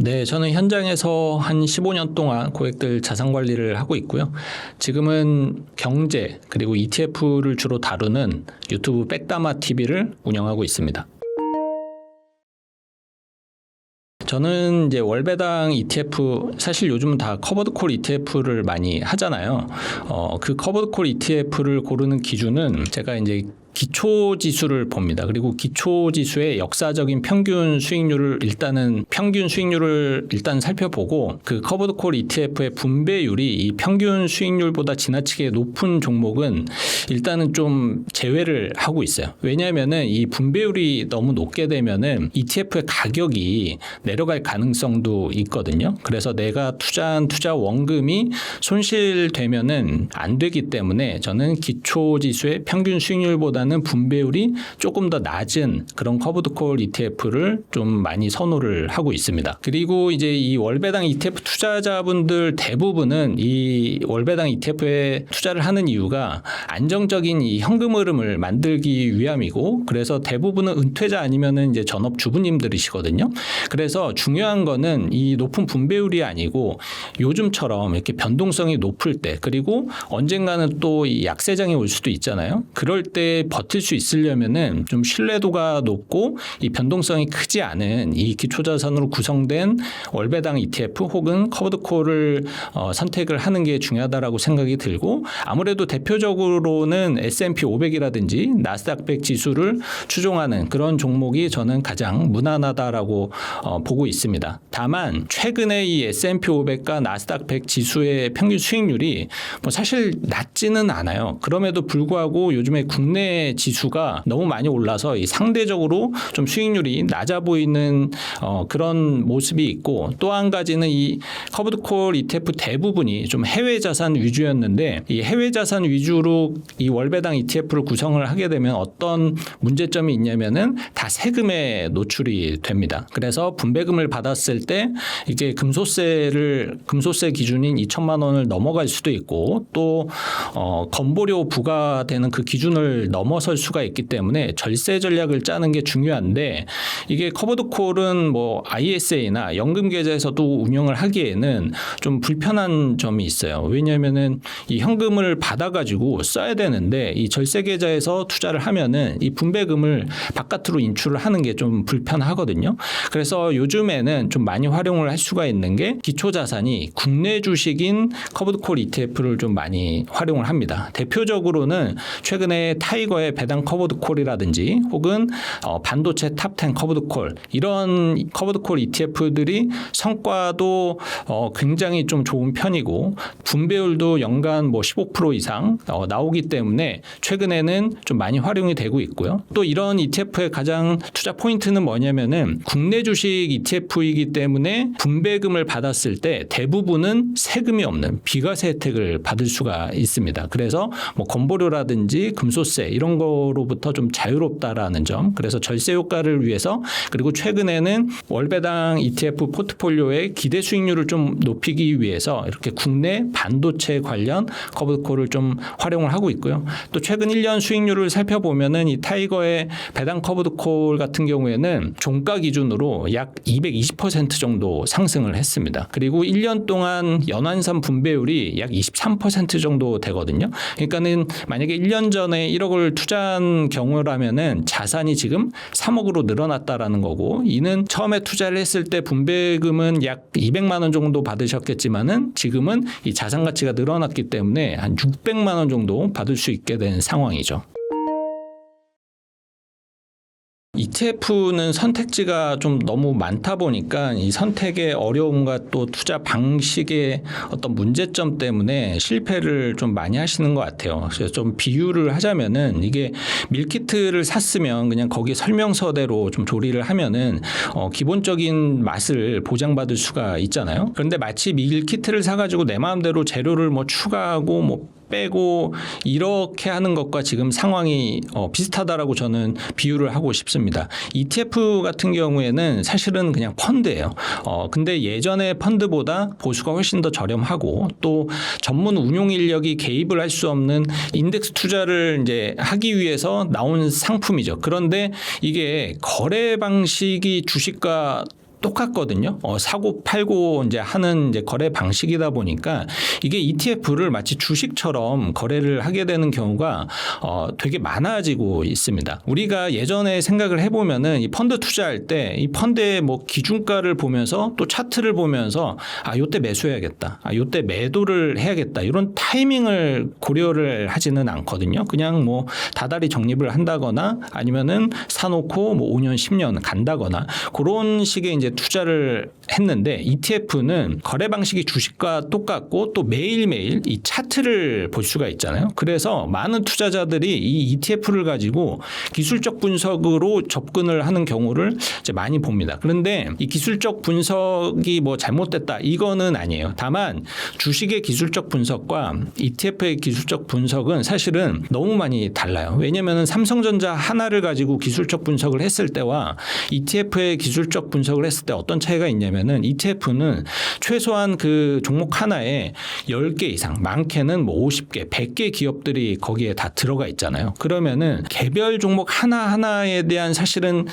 네, 저는 현장에서 한 15년 동안 고객들 자산 관리를 하고 있고요. 지금은 경제 그리고 ETF를 주로 다루는 유튜브 백다마 TV를 운영하고 있습니다. 저는 이제 월배당 ETF, 사실 요즘은 다 커버드 콜 ETF를 많이 하잖아요. 그 커버드 콜 ETF를 고르는 기준은 제가 이제 기초 지수를 봅니다. 그리고 기초 지수의 역사적인 평균 수익률을 일단 살펴보고 그 커버드 콜 ETF의 분배율이 이 평균 수익률보다 지나치게 높은 종목은 일단은 좀 제외를 하고 있어요. 왜냐하면은 이 분배율이 너무 높게 되면은 ETF의 가격이 내려갈 가능성도 있거든요. 그래서 내가 투자한 투자 원금이 손실되면은 안 되기 때문에 저는 기초 지수의 평균 수익률보다는 분배율이 조금 더 낮은 그런 커버드 콜 ETF를 좀 많이 선호를 하고 있습니다. 그리고 이제 이 월배당 ETF 투자자분들 대부분은 이 월배당 ETF에 투자를 하는 이유가 안정적인 이 현금 흐름을 만들기 위함이고, 그래서 대부분은 은퇴자 아니면은 이제 전업 주부님들이시거든요. 그래서 중요한 거는 이 높은 분배율이 아니고 요즘처럼 이렇게 변동성이 높을 때, 그리고 언젠가는 또 이 약세장이 올 수도 있잖아요. 그럴 때 버틸 수 있으려면은 좀 신뢰도가 높고 이 변동성이 크지 않은 이 기초자산으로 구성된 월배당 ETF 혹은 커버드 콜을 선택을 하는 게 중요하다라고 생각이 들고, 아무래도 대표적으로는 S&P 500이라든지 나스닥 100 지수를 추종하는 그런 종목이 저는 가장 무난하다라고 보고 있습니다. 다만 최근에 이 S&P 500과 나스닥 100 지수의 평균 수익률이 뭐 사실 낮지는 않아요. 그럼에도 불구하고 요즘에 국내 지수가 너무 많이 올라서 이 상대적으로 좀 수익률이 낮아 보이는 그런 모습이 있고, 또 한 가지는 이 커버드 콜 ETF 대부분이 좀 해외 자산 위주였는데, 이 해외 자산 위주로 이 월배당 ETF를 구성을 하게 되면 어떤 문제점이 있냐면은 다 세금에 노출이 됩니다. 그래서 분배금을 받았을 때 이게 금소세 기준인 2천만 원을 넘어갈 수도 있고, 또 건보료 부과되는 그 기준을 넘어설 수가 있기 때문에 절세 전략을 짜는 게 중요한데, 이게 커버드 콜은 뭐 ISA나 연금 계좌에서도 운영을 하기에는 좀 불편한 점이 있어요. 왜냐하면은 이 현금을 받아가지고 써야 되는데 이 절세 계좌에서 투자를 하면은 이 분배금을 바깥으로 인출을 하는 게 좀 불편하거든요. 그래서 요즘에는 좀 많이 활용을 할 수가 있는 게 기초 자산이 국내 주식인 커버드 콜 ETF를 좀 많이 활용을 합니다. 대표적으로는 최근에 타이거의 배당 커버드 콜이라든지 혹은 반도체 탑10 커버드 콜, 이런 커버드 콜 ETF들이 성과도 굉장히 좀 좋은 편이고 분배율도 연간 뭐 15% 이상 나오기 때문에 최근에는 좀 많이 활용이 되고 있고요. 또 이런 ETF의 가장 투자 포인트는 뭐냐면은 국내 주식 ETF이기 때문에 분배금을 받았을 때 대부분은 세금이 없는 비과세 혜택을 받을 수가 있습니다. 그래서 뭐 건보료라든지 금소세 이런 거로부터 좀 자유롭다라는 점, 그래서 절세 효과를 위해서, 그리고 최근에는 월배당 ETF 포트폴리오의 기대 수익률을 좀 높이기 위해서 이렇게 국내 반도체 관련 커버콜을 좀 활용을 하고 있고요. 또 최근 1년 수익률을 살펴보면은 이 타이거의 배당 커버콜 같은 경우에는 종가 기준으로 약 220% 정도 상승을 했습니다. 그리고 1년 동안 연환산 분배율이 약 23% 정도 되거든요. 그러니까는 만약에 1년 전에 1억을 투자한 경우라면은 자산이 지금 3억으로 늘어났다라는 거고, 이는 처음에 투자를 했을 때 분배금은 약 200만 원 정도 받으셨겠지만은 지금은 이 자산 가치가 늘어났기 때문에 한 600만 원 정도 받을 수 있게 된 상황이죠. ETF는 선택지가 좀 너무 많다 보니까 이 선택의 어려움과 또 투자 방식의 어떤 문제점 때문에 실패를 좀 많이 하시는 것 같아요. 그래서 좀 비유를 하자면은, 이게 밀키트를 샀으면 그냥 거기 설명서대로 좀 조리를 하면은 기본적인 맛을 보장받을 수가 있잖아요. 그런데 마치 밀키트를 사가지고 내 마음대로 재료를 뭐 추가하고 뭐 빼고 이렇게 하는 것과 지금 상황이 비슷하다라고 저는 비유를 하고 싶습니다. ETF 같은 경우에는 사실은 그냥 펀드예요. 근데 예전에 펀드보다 보수가 훨씬 더 저렴하고, 또 전문 운용 인력이 개입을 할 수 없는 인덱스 투자를 이제 하기 위해서 나온 상품이죠. 그런데 이게 거래 방식이 주식과 똑같거든요. 사고 팔고 이제 하는 이제 거래 방식이다 보니까 이게 ETF를 마치 주식처럼 거래를 하게 되는 경우가 되게 많아지고 있습니다. 우리가 예전에 생각을 해보면은 이 펀드 투자할 때 이 펀드의 뭐 기준가를 보면서 또 차트를 보면서 요때 매수해야겠다. 요때 매도를 해야겠다. 이런 타이밍을 고려를 하지는 않거든요. 그냥 뭐 다달이 적립을 한다거나 아니면은 사놓고 뭐 5년, 10년 간다거나 그런 식의 이제 투자를 했는데 ETF는 거래 방식이 주식과 똑같고 또 매일매일 이 차트를 볼 수가 있잖아요. 그래서 많은 투자자들이 이 ETF를 가지고 기술적 분석으로 접근을 하는 경우를 이제 많이 봅니다. 그런데 이 기술적 분석이 뭐 잘못됐다 이거는 아니에요. 다만 주식의 기술적 분석과 ETF의 기술적 분석은 사실은 너무 많이 달라요. 왜냐하면 삼성전자 하나를 가지고 기술적 분석을 했을 때와 ETF의 기술적 분석을 했을 때 어떤 차이가 있냐면은 ETF는 최소한 그 종목 하나에 10개 이상, 많게는 뭐 50개, 100개 기업들이 거기에 다 들어가 있잖아요. 그러면은 개별 종목 하나하나에 대한 사실은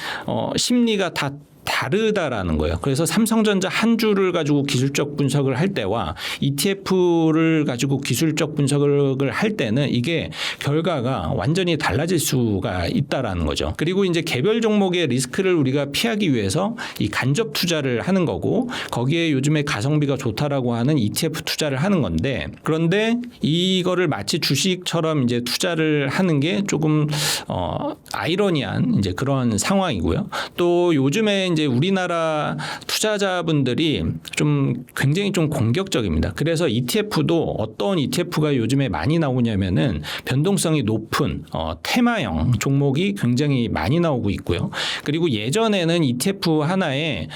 심리가 다 다르다라는 거예요. 그래서 삼성전자 한 주를 가지고 기술적 분석을 할 때와 ETF를 가지고 기술적 분석을 할 때는 이게 결과가 완전히 달라질 수가 있다라는 거죠. 그리고 이제 개별 종목의 리스크를 우리가 피하기 위해서 이 간접 투자를 하는 거고 거기에 요즘에 가성비가 좋다라고 하는 ETF 투자를 하는 건데 그런데 이거를 마치 주식처럼 이제 투자를 하는 게 조금 아이러니한 이제 그런 상황이고요. 또 요즘에 이제 우리나라 투자자분들이 좀 굉장히 좀 공격적입니다. 그래서 ETF도 어떤 ETF가 요즘에 많이 나오냐면은 변동성이 높은 테마형 종목이 굉장히 많이 나오고 있고요. 그리고 예전에는 ETF 하나에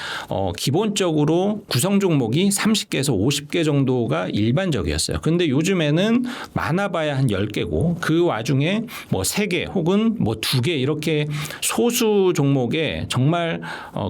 기본적으로 구성 종목이 30개에서 50개 정도가 일반적이었어요. 그런데 요즘에는 많아봐야 한 10개고 그 와중에 뭐 3개 혹은 뭐 2개 이렇게 소수 종목에 정말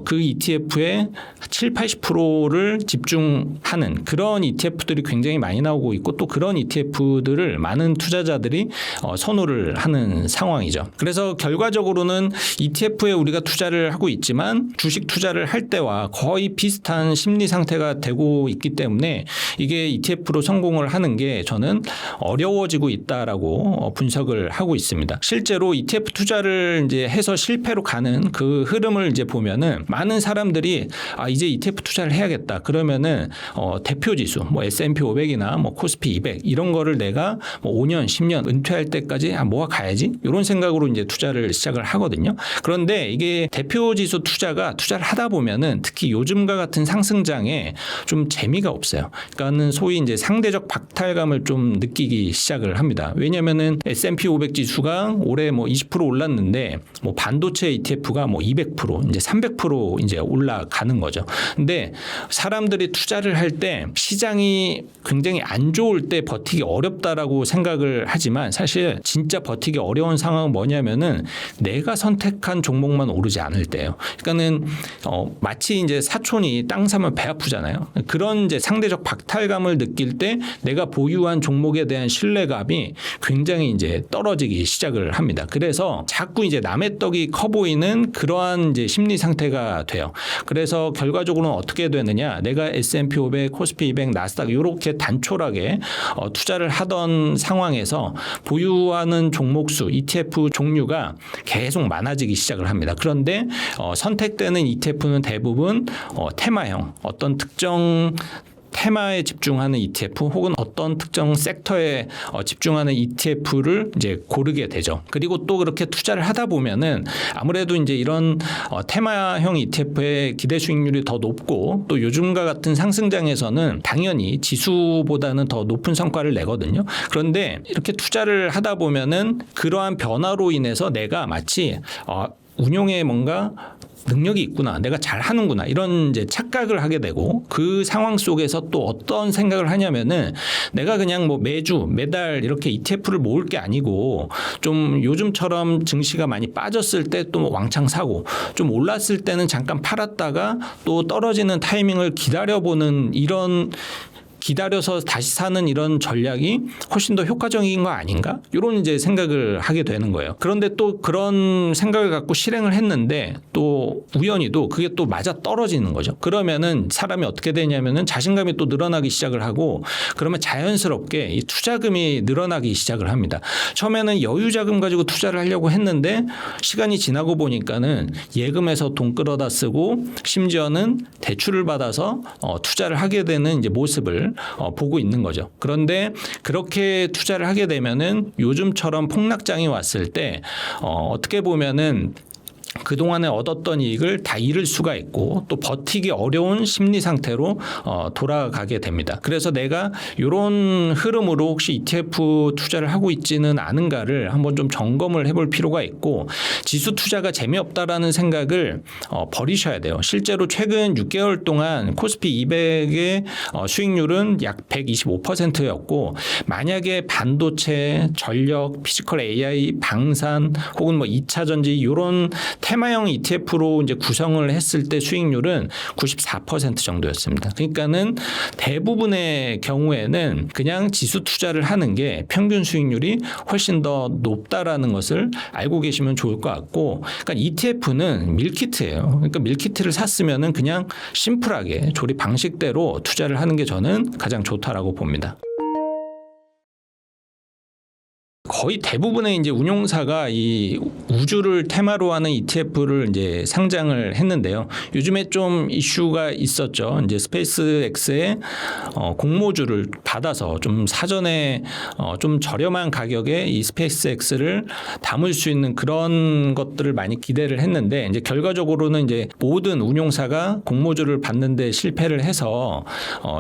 그 ETF의 7, 80%를 집중하는 그런 ETF들이 굉장히 많이 나오고 있고 또 그런 ETF들을 많은 투자자들이 선호를 하는 상황이죠. 그래서 결과적으로는 ETF에 우리가 투자를 하고 있지만 주식 투자를 할 때와 거의 비슷한 심리 상태가 되고 있기 때문에 이게 ETF로 성공을 하는 게 저는 어려워지고 있다라고 분석을 하고 있습니다. 실제로 ETF 투자를 이제 해서 실패로 가는 그 흐름을 이제 보면은 많은 사람들이 이제 ETF 투자를 해야겠다. 그러면은 대표 지수, 뭐 S&P 500이나 뭐 코스피 200 이런 거를 내가 뭐 5년, 10년 은퇴할 때까지 모아 가야지. 이런 생각으로 이제 투자를 시작을 하거든요. 그런데 이게 대표 지수 투자를 하다 보면은 특히 요즘과 같은 상승장에 좀 재미가 없어요. 그러니까는 소위 이제 상대적 박탈감을 좀 느끼기 시작을 합니다. 왜냐면은 S&P 500 지수가 올해 뭐 20% 올랐는데 뭐 반도체 ETF가 뭐 200% 이제 300% 이제 올라가는 거죠. 근데 사람들이 투자를 할 때 시장이 굉장히 안 좋을 때 버티기 어렵다라고 생각을 하지만 사실 진짜 버티기 어려운 상황은 뭐냐면은 내가 선택한 종목만 오르지 않을 때예요. 그러니까는 마치 이제 사촌이 땅 사면 배 아프잖아요. 그런 이제 상대적 박탈감을 느낄 때 내가 보유한 종목에 대한 신뢰감이 굉장히 이제 떨어지기 시작을 합니다. 그래서 자꾸 이제 남의 떡이 커 보이는 그러한 이제 심리 상태가 돼요. 그래서 결과적으로는 어떻게 되느냐? 내가 S&P 500, 코스피 200, 나스닥 이렇게 단촐하게 투자를 하던 상황에서 보유하는 종목수, ETF 종류가 계속 많아지기 시작을 합니다. 그런데 선택되는 ETF는 대부분 테마형, 어떤 특정 테마에 집중하는 ETF 혹은 어떤 특정 섹터에 집중하는 ETF를 이제 고르게 되죠. 그리고 또 그렇게 투자를 하다 보면은 아무래도 이제 이런 테마형 ETF의 기대 수익률이 더 높고 또 요즘과 같은 상승장에서는 당연히 지수보다는 더 높은 성과를 내거든요. 그런데 이렇게 투자를 하다 보면은 그러한 변화로 인해서 내가 마치 운용에 뭔가 능력이 있구나, 내가 잘하는구나 이런 이제 착각을 하게 되고 그 상황 속에서 또 어떤 생각을 하냐면은 내가 그냥 뭐 매달 이렇게 ETF를 모을 게 아니고 좀 요즘처럼 증시가 많이 빠졌을 때 또 왕창 사고 좀 올랐을 때는 잠깐 팔았다가 또 떨어지는 타이밍을 기다려보는 이런 기다려서 다시 사는 이런 전략이 훨씬 더 효과적인 거 아닌가? 이런 이제 생각을 하게 되는 거예요. 그런데 또 그런 생각을 갖고 실행을 했는데 또 우연히도 그게 또 맞아 떨어지는 거죠. 그러면은 사람이 어떻게 되냐면은 자신감이 또 늘어나기 시작을 하고 그러면 자연스럽게 이 투자금이 늘어나기 시작을 합니다. 처음에는 여유 자금 가지고 투자를 하려고 했는데 시간이 지나고 보니까는 예금에서 돈 끌어다 쓰고 심지어는 대출을 받아서 투자를 하게 되는 이제 모습을 보고 있는 거죠. 그런데 그렇게 투자를 하게 되면은 요즘처럼 폭락장이 왔을 때 어떻게 보면은 그동안에 얻었던 이익을 다 잃을 수가 있고 또 버티기 어려운 심리 상태로 돌아가게 됩니다. 그래서 내가 이런 흐름으로 혹시 ETF 투자를 하고 있지는 않은가를 한번 좀 점검을 해볼 필요가 있고 지수 투자가 재미없다라는 생각을 버리셔야 돼요. 실제로 최근 6개월 동안 코스피 200의 수익률은 약 125%였고 만약에 반도체, 전력, 피지컬 AI, 방산 혹은 뭐 2차 전지 이런 테마형 ETF로 이제 구성을 했을 때 수익률은 94% 정도였습니다. 그러니까는 대부분의 경우에는 그냥 지수 투자를 하는 게 평균 수익률이 훨씬 더 높다라는 것을 알고 계시면 좋을 것 같고, 그러니까 ETF는 밀키트예요. 그러니까 밀키트를 샀으면은 그냥 심플하게 조립 방식대로 투자를 하는 게 저는 가장 좋다라고 봅니다. 거의 대부분의 이제 운용사가 이 우주를 테마로 하는 ETF를 이제 상장을 했는데요. 요즘에 좀 이슈가 있었죠. 이제 스페이스X의 공모주를 받아서 좀 사전에 좀 저렴한 가격에 이 스페이스X를 담을 수 있는 그런 것들을 많이 기대를 했는데 이제 결과적으로는 이제 모든 운용사가 공모주를 받는데 실패를 해서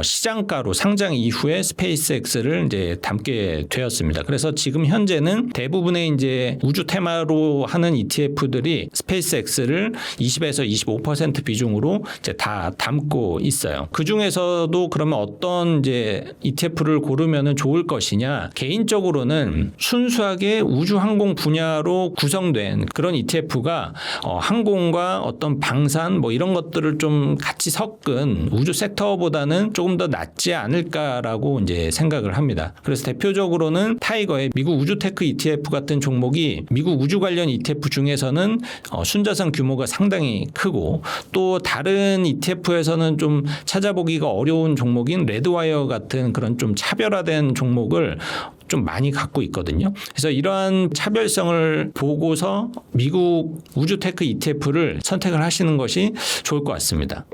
시장가로 상장 이후에 스페이스X를 이제 담게 되었습니다. 그래서 지금 현재는 대부분의 이제 우주 테마로 하는 ETF들이 스페이스X를 20에서 25% 비중으로 이제 다 담고 있어요. 그 중에서도 그러면 어떤 이제 ETF를 고르면은 좋을 것이냐? 개인적으로는 순수하게 우주 항공 분야로 구성된 그런 ETF가 항공과 어떤 방산 뭐 이런 것들을 좀 같이 섞은 우주 섹터보다는 조금 더 낫지 않을까라고 이제 생각을 합니다. 그래서 대표적으로는 타이거의 미국 우주테크 ETF 같은 종목이 미국 우주 관련 ETF 중에서는 순자산 규모가 상당히 크고 또 다른 ETF에서는 좀 찾아보기가 어려운 종목인 레드와이어 같은 그런 좀 차별화된 종목을 좀 많이 갖고 있거든요. 그래서 이러한 차별성을 보고서 미국 우주테크 ETF를 선택을 하시는 것이 좋을 것 같습니다.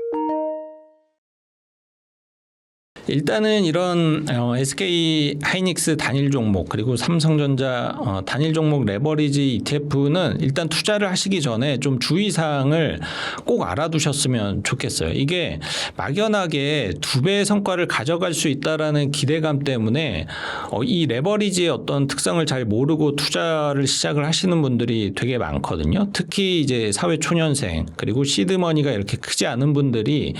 일단은 이런 SK 하이닉스 단일 종목 그리고 삼성전자 단일 종목 레버리지 ETF는 일단 투자를 하시기 전에 좀 주의사항을 꼭 알아두셨으면 좋겠어요. 이게 막연하게 2배의 성과를 가져갈 수 있다라는 기대감 때문에 이 레버리지의 어떤 특성을 잘 모르고 투자를 시작을 하시는 분들이 되게 많거든요. 특히 이제 사회 초년생 그리고 시드머니가 이렇게 크지 않은 분들이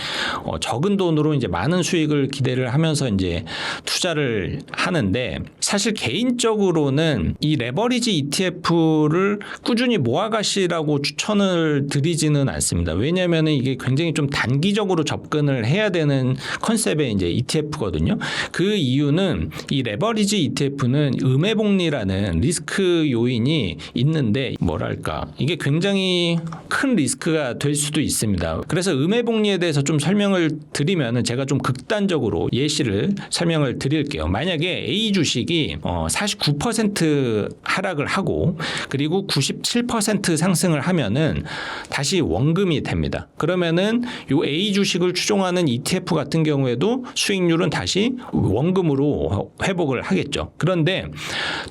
적은 돈으로 이제 많은 수익을 기대를 하면서 이제 투자를 하는데 사실 개인적으로는 이 레버리지 ETF를 꾸준히 모아가시라고 추천을 드리지는 않습니다. 왜냐하면 이게 굉장히 좀 단기적으로 접근을 해야 되는 컨셉의 이제 ETF거든요. 그 이유는 이 레버리지 ETF는 음해복리라는 리스크 요인이 있는데 뭐랄까 이게 굉장히 큰 리스크가 될 수도 있습니다. 그래서 음해복리에 대해서 좀 설명을 드리면 제가 좀 극단적으로 예시를 설명을 드릴게요. 만약에 A 주식이 49% 하락을 하고 그리고 97% 상승을 하면은 다시 원금이 됩니다. 그러면은 요 A 주식을 추종하는 ETF 같은 경우에도 수익률은 다시 원금으로 회복을 하겠죠. 그런데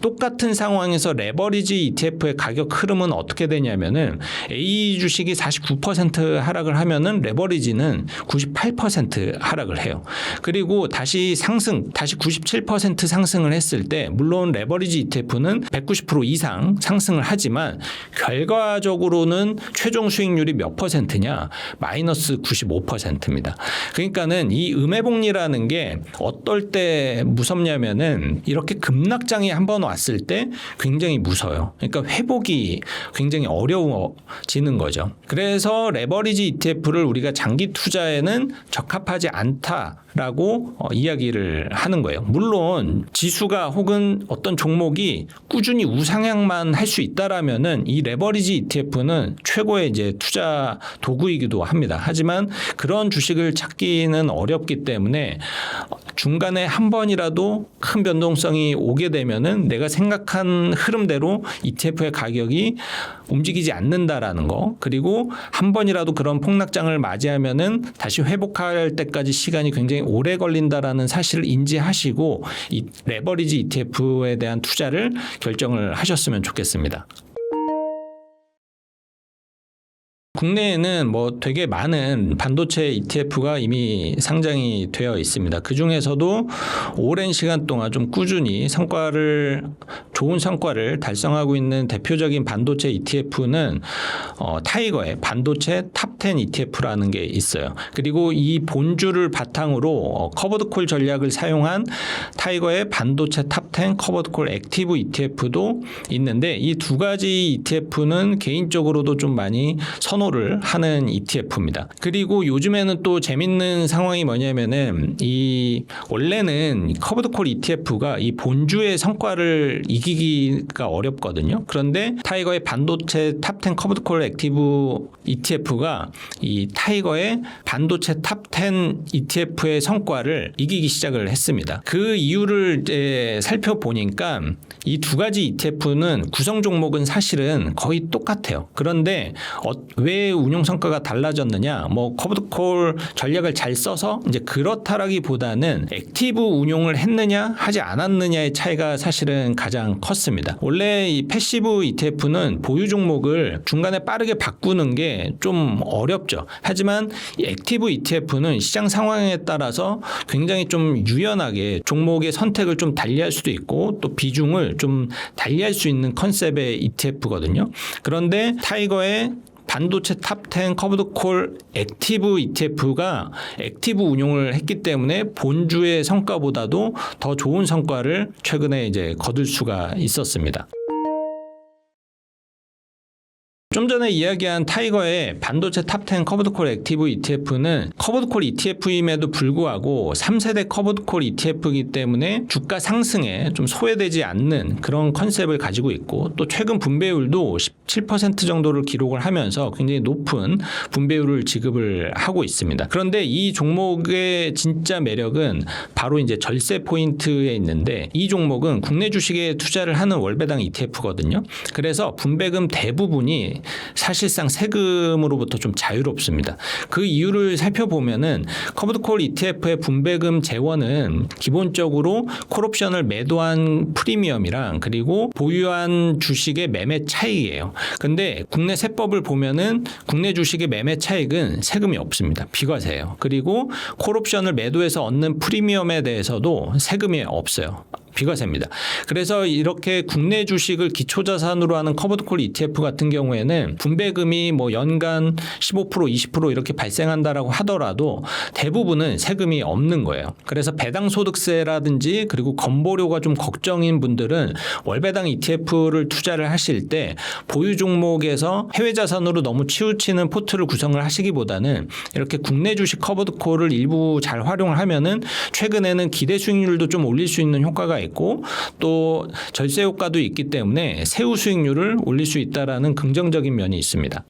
똑같은 상황에서 레버리지 ETF의 가격 흐름은 어떻게 되냐면은 A 주식이 49% 하락을 하면은 레버리지는 98% 하락을 해요. 그리고 다시 97% 상승을 했을 때 물론 레버리지 ETF는 190% 이상 상승을 하지만 결과적으로는 최종 수익률이 몇 %냐? 마이너스 95%입니다. 그러니까는 이 음해복리라는 게 어떨 때 무섭냐면은 이렇게 급락장이 한번 왔을 때 굉장히 무서워요. 그러니까 회복이 굉장히 어려워지는 거죠. 그래서 레버리지 ETF를 우리가 장기 투자에는 적합하지 않다. 라고 이야기를 하는 거예요. 물론 지수가 혹은 어떤 종목이 꾸준히 우상향만 할 수 있다라면은 이 레버리지 ETF는 최고의 이제 투자 도구이기도 합니다. 하지만 그런 주식을 찾기는 어렵기 때문에 중간에 한 번이라도 큰 변동성이 오게 되면은 내가 생각한 흐름대로 ETF의 가격이 움직이지 않는다라는 거, 그리고 한 번이라도 그런 폭락장을 맞이하면은 다시 회복할 때까지 시간이 굉장히 오래 걸린다라는 사실을 인지하시고 이 레버리지 ETF에 대한 투자를 결정을 하셨으면 좋겠습니다. 국내에는 뭐 되게 많은 반도체 ETF가 이미 상장이 되어 있습니다. 그 중에서도 오랜 시간 동안 좀 꾸준히 좋은 성과를 달성하고 있는 대표적인 반도체 ETF는 타이거의 반도체 탑10 ETF라는 게 있어요. 그리고 이 본주를 바탕으로 커버드콜 전략을 사용한 타이거의 반도체 탑10 커버드콜 액티브 ETF도 있는데 이 두 가지 ETF는 개인적으로도 좀 많이 선호를 하는 ETF입니다. 그리고 요즘에는 또 재밌는 상황이 뭐냐면은 원래는 커버드콜 ETF가 이 본주의 성과를 이기기가 어렵거든요. 그런데 타이거의 반도체 탑10 커버드콜 액티브 ETF가 이 타이거의 반도체 탑10 ETF의 성과를 이기기 시작을 했습니다. 그 이유를 이제 살펴보니까 이 두 가지 ETF는 구성 종목은 사실은 거의 똑같아요. 그런데 왜 운용 성과가 달라졌느냐? 뭐 커버드콜 전략을 잘 써서 이제 그렇다라기보다는 액티브 운용을 했느냐 하지 않았느냐의 차이가 사실은 가장 컸습니다. 원래 이 패시브 ETF는 보유 종목을 중간에 빠르게 바꾸는 게 좀 어렵죠. 하지만 이 액티브 ETF는 시장 상황에 따라서 굉장히 좀 유연하게 종목의 선택을 좀 달리할 수도 있고 또 비중을 좀 달리할 수 있는 컨셉의 ETF거든요. 그런데 타이거의 반도체 탑10 커버드콜 액티브 ETF가 액티브 운용을 했기 때문에 본주의 성과보다도 더 좋은 성과를 최근에 이제 거둘 수가 있었습니다. 좀 전에 이야기한 타이거의 반도체 탑10 커버드콜 액티브 ETF는 커버드콜 ETF임에도 불구하고 3세대 커버드콜 ETF이기 때문에 주가 상승에 좀 소외되지 않는 그런 컨셉을 가지고 있고 또 최근 분배율도 17% 정도를 기록을 하면서 굉장히 높은 분배율을 지급을 하고 있습니다. 그런데 이 종목의 진짜 매력은 바로 이제 절세 포인트에 있는데 이 종목은 국내 주식에 투자를 하는 월배당 ETF거든요. 그래서 분배금 대부분이 사실상 세금으로부터 좀 자유롭습니다. 그 이유를 살펴보면은 커버드콜 ETF의 분배금 재원은 기본적으로 콜옵션을 매도한 프리미엄이랑 그리고 보유한 주식의 매매 차익이에요. 근데 국내 세법을 보면은 국내 주식의 매매 차익은 세금이 없습니다. 비과세예요. 그리고 콜옵션을 매도해서 얻는 프리미엄에 대해서도 세금이 없어요. 비과세입니다. 그래서 이렇게 국내 주식을 기초자산으로 하는 커버드콜 ETF 같은 경우에는 분배금이 뭐 연간 15% 20% 이렇게 발생한다라고 하더라도 대부분은 세금이 없는 거예요. 그래서 배당소득세라든지 그리고 건보료가 좀 걱정인 분들은 월배당 ETF를 투자를 하실 때 보유 종목에서 해외 자산으로 너무 치우치는 포트를 구성을 하시기보다는 이렇게 국내 주식 커버드콜을 일부 잘 활용을 하면은 최근에는 기대 수익률도 좀 올릴 수 있는 효과가 있고 또 절세 효과도 있기 때문에 세후 수익률을 올릴 수 있다라는 긍정적인 면이 있습니다.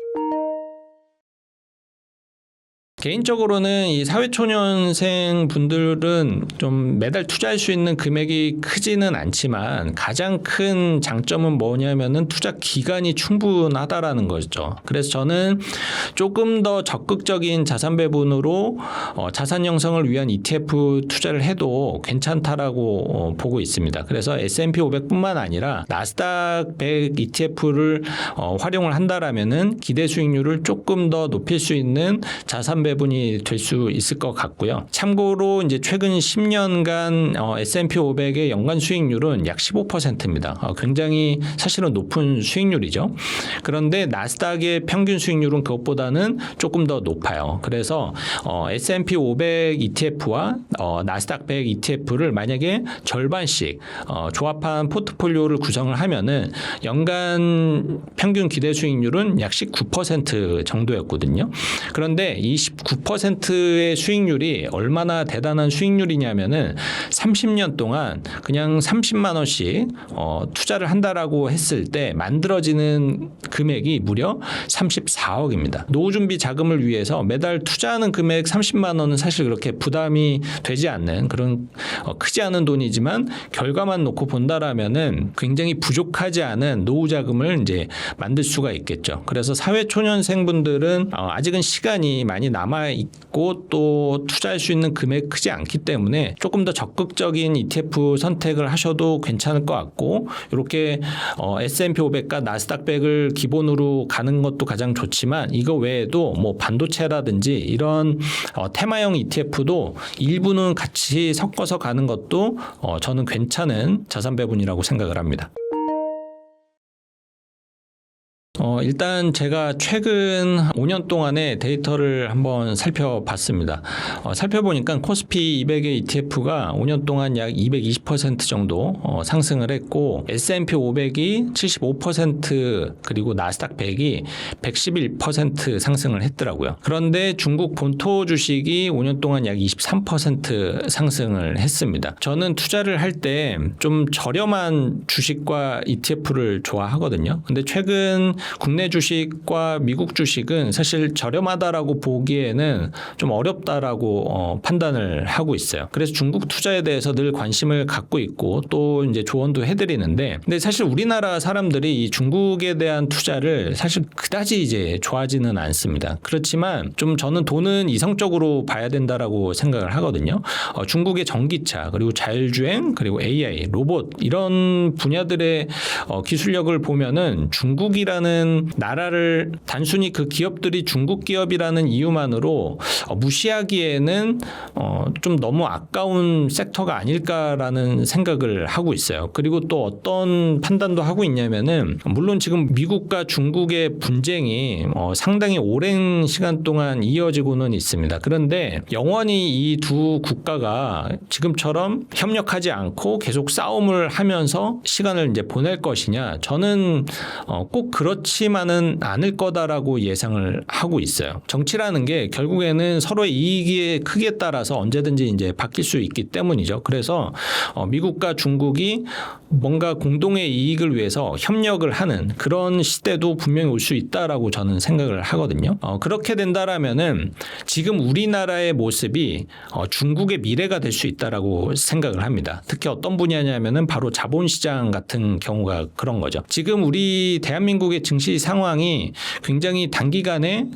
개인적으로는 이 사회초년생 분들은 좀 매달 투자할 수 있는 금액이 크지는 않지만 가장 큰 장점은 뭐냐면은 투자 기간이 충분하다라는 거죠. 그래서 저는 조금 더 적극적인 자산 배분으로 자산 형성을 위한 ETF 투자를 해도 괜찮다라고 보고 있습니다. 그래서 S&P 500뿐만 아니라 나스닥 100 ETF를 활용을 한다라면은 기대 수익률을 조금 더 높일 수 있는 자산 배분이 될 수 있을 것 같고요. 참고로 이제 최근 10년간 S&P 500의 연간 수익률은 약 15%입니다. 굉장히 사실은 높은 수익률이죠. 그런데 나스닥의 평균 수익률은 그것보다는 조금 더 높아요. 그래서 S&P 500 ETF와 나스닥 100 ETF를 만약에 절반씩 조합한 포트폴리오를 구성을 하면은 연간 평균 기대 수익률은 약 19% 정도였거든요. 그런데 이 9%의 수익률이 얼마나 대단한 수익률이냐면은 30년 동안 그냥 30만 원씩 투자를 한다라고 했을 때 만들어지는 금액이 무려 34억입니다. 노후 준비 자금을 위해서 매달 투자하는 금액 30만 원은 사실 그렇게 부담이 되지 않는 그런 크지 않은 돈이지만 결과만 놓고 본다라면은 굉장히 부족하지 않은 노후 자금을 이제 만들 수가 있겠죠. 그래서 사회초년생분들은 아직은 시간이 많이 남아 있고 또 투자할 수 있는 금액 크지 않기 때문에 조금 더 적극적인 ETF 선택을 하셔도 괜찮을 것 같고 이렇게 S&P 500과 나스닥 100을 기본으로 가는 것도 가장 좋지만 이거 외에도 뭐 반도체라든지 이런 테마형 ETF도 일부는 같이 섞어서 가는 것도 저는 괜찮은 자산 배분이라고 생각을 합니다. 일단 제가 최근 5년 동안의 데이터를 한번 살펴봤습니다. 살펴보니까 코스피 200의 ETF가 5년 동안 약 220% 정도 상승을 했고 S&P 500이 75% 그리고 나스닥 100이 111% 상승을 했더라고요. 그런데 중국 본토 주식이 5년 동안 약 23% 상승을 했습니다. 저는 투자를 할 때 좀 저렴한 주식과 ETF를 좋아하거든요. 근데 최근 국내 주식과 미국 주식은 사실 저렴하다라고 보기에는 좀 어렵다라고 판단을 하고 있어요. 그래서 중국 투자에 대해서 늘 관심을 갖고 있고 또 이제 조언도 해드리는데, 근데 사실 우리나라 사람들이 이 중국에 대한 투자를 사실 그다지 이제 좋아하지는 않습니다. 그렇지만 좀 저는 돈은 이성적으로 봐야 된다라고 생각을 하거든요. 중국의 전기차 그리고 자율주행 그리고 AI, 로봇 이런 분야들의 기술력을 보면은 중국이라는 나라를 단순히 그 기업들이 중국 기업이라는 이유만으로 무시하기에는 좀 너무 아까운 섹터가 아닐까라는 생각을 하고 있어요. 그리고 또 어떤 판단도 하고 있냐면은 물론 지금 미국과 중국의 분쟁이 상당히 오랜 시간 동안 이어지고는 있습니다. 그런데 영원히 이 두 국가가 지금처럼 협력하지 않고 계속 싸움을 하면서 시간을 이제 보낼 것이냐, 저는 꼭 그렇지만은 않을 거다라고 예상을 하고 있어요. 정치라는 게 결국에는 서로의 이익의 크기에 따라서 언제든지 이제 바뀔 수 있기 때문이죠. 그래서 미국과 중국이 뭔가 공동의 이익을 위해서 협력을 하는 그런 시대도 분명히 올 수 있다라고 저는 생각을 하거든요. 그렇게 된다라면은 지금 우리나라의 모습이 중국의 미래가 될 수 있다라고 생각을 합니다. 특히 어떤 분야냐면은 바로 자본시장 같은 경우가 그런 거죠. 지금 우리 대한민국의 증시 상황이 굉장히 단기간에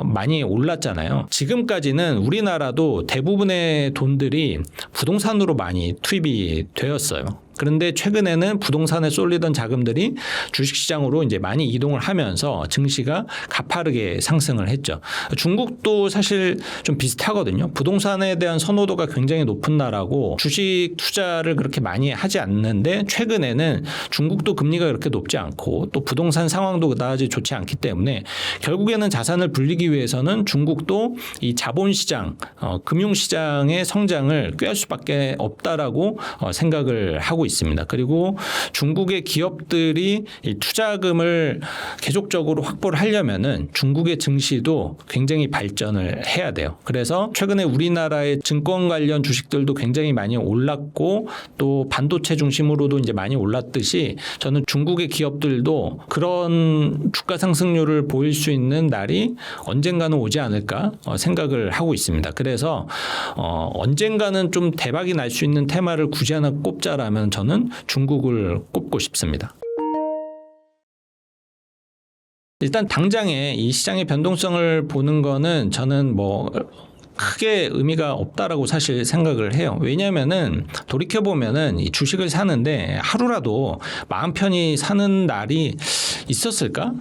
많이 올랐잖아요. 지금까지는 우리나라도 대부분의 돈들이 부동산으로 많이 투입이 되었어요. 그런데 최근에는 부동산에 쏠리던 자금들이 주식시장으로 이제 많이 이동을 하면서 증시가 가파르게 상승을 했죠. 중국도 사실 좀 비슷하거든요. 부동산에 대한 선호도가 굉장히 높은 나라고 주식 투자를 그렇게 많이 하지 않는데 최근에는 중국도 금리가 그렇게 높지 않고 또 부동산 상황도 그다지 좋지 않기 때문에 결국에는 자산을 불리기 위해서는 중국도 이 자본시장, 금융시장의 성장을 꾀할 수밖에 없다라고 생각을 하고 있습니다. 그리고 중국의 기업들이 이 투자금을 계속적으로 확보를 하려면은 중국의 증시도 굉장히 발전을 해야 돼요. 그래서 최근에 우리나라의 증권 관련 주식들도 굉장히 많이 올랐고 또 반도체 중심으로도 이제 많이 올랐듯이 저는 중국의 기업들도 그런 주가 상승률을 보일 수 있는 날이 언젠가는 오지 않을까 생각을 하고 있습니다. 그래서 언젠가는 좀 대박이 날 수 있는 테마를 굳이 하나 꼽자라면 저는 중국을 꼽고 싶습니다. 일단 당장에 이 시장의 변동성을 보는 거는 저는 크게 의미가 없다라고 사실 생각을 해요. 왜냐하면은 돌이켜보면은 이 주식을 사는데 하루라도 마음 편히 사는 날이 있었을까?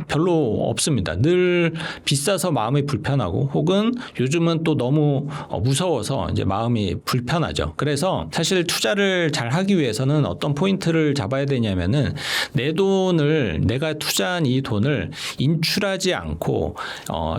별로 없습니다. 늘 비싸서 마음이 불편하고 혹은 요즘은 또 너무 무서워서 이제 마음이 불편하죠. 그래서 사실 투자를 잘 하기 위해서는 어떤 포인트를 잡아야 되냐면은 내 돈을, 내가 투자한 이 돈을 인출하지 않고